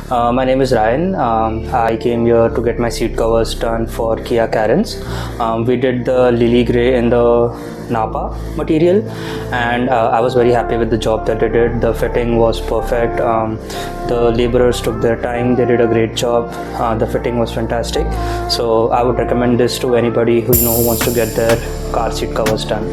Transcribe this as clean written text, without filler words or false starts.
My name is Ryan. I came here to get my seat covers done for Kia Carens. We did the lily grey in the Napa material, and I was very happy with the job that they did. The fitting was perfect. The laborers took their time. They did a great job. The fitting was fantastic. So I would recommend this to anybody who wants to get their car seat covers done.